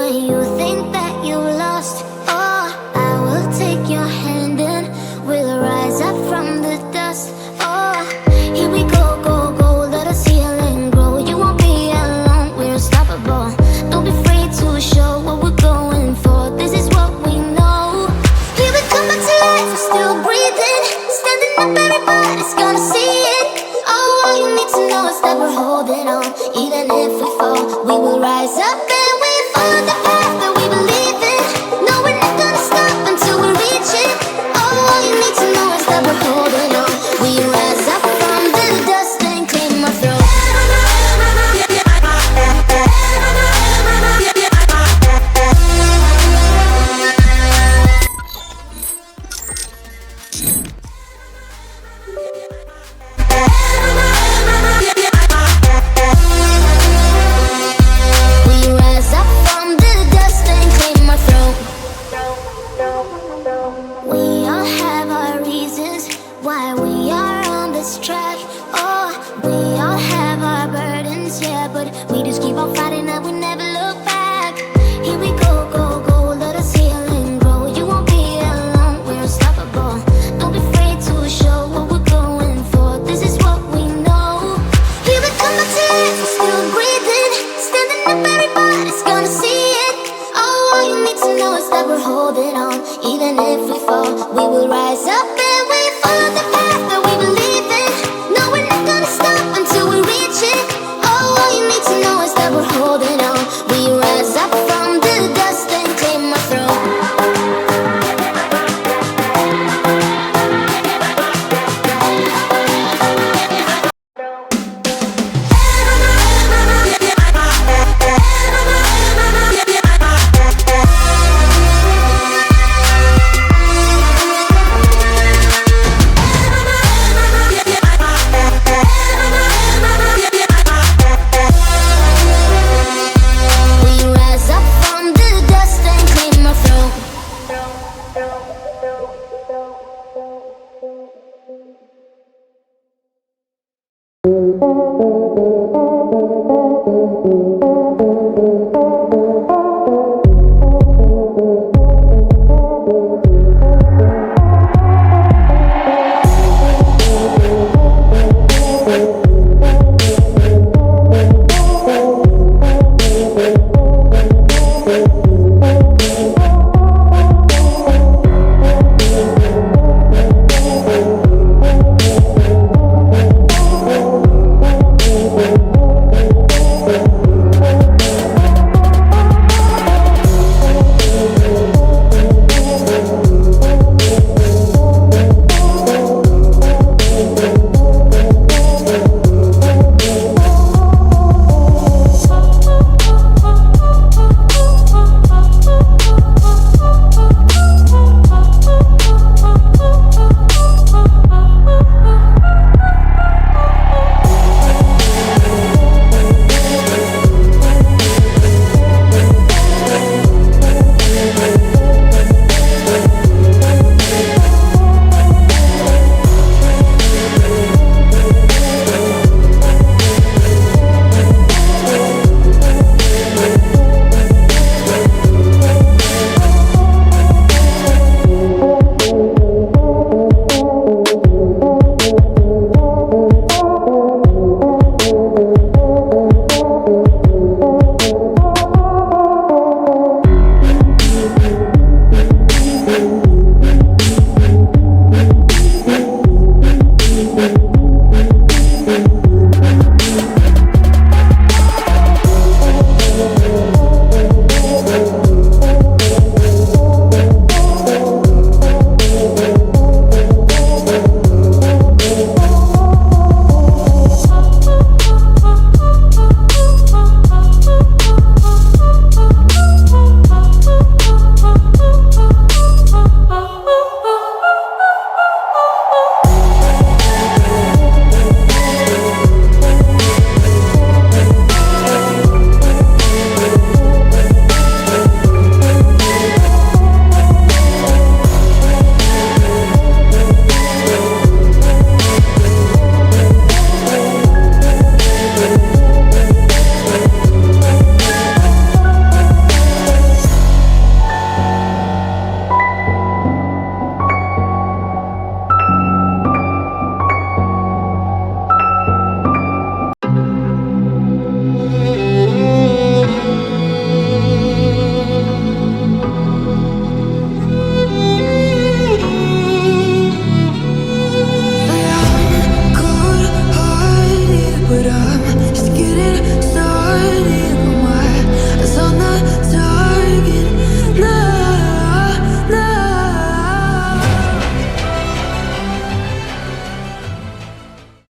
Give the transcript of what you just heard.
when you think that you lost. Oh, I will take your hand and we'll rise up from the dust. Oh, here we go, go, go, let us heal and grow. You won't be alone, we're unstoppable. Don't be afraid to show what we're going for. This is what we know. Here we come back to life, we're still breathing. Standing up, everybody's gonna see it. Oh, all you need to know is that we're holding on. Even if we fall, we will rise up and we follow the path that we believe in. No, we're not gonna stop until we reach it. Oh, all you need to know is that we're holding on. We rise up from the dust and claim our throne. Why we are on this track. Oh, we all have our burdens, yeah, but we just keep on fighting and we never look back. Here we go, go, go, let us heal and grow. You won't be alone, we're unstoppable. Don't be afraid to show what we're going for. This is what we know. Here we come back to life, we're still breathing. Standing up, everybody's gonna see it. Oh, all you need to know is that we're holding on. Even if we fall, we will rise up and we follow the path that we believe in. No, we're not gonna stop until we reach it. Oh, all you need to know is that we're holding on. We rise up from the dust and claim our throne.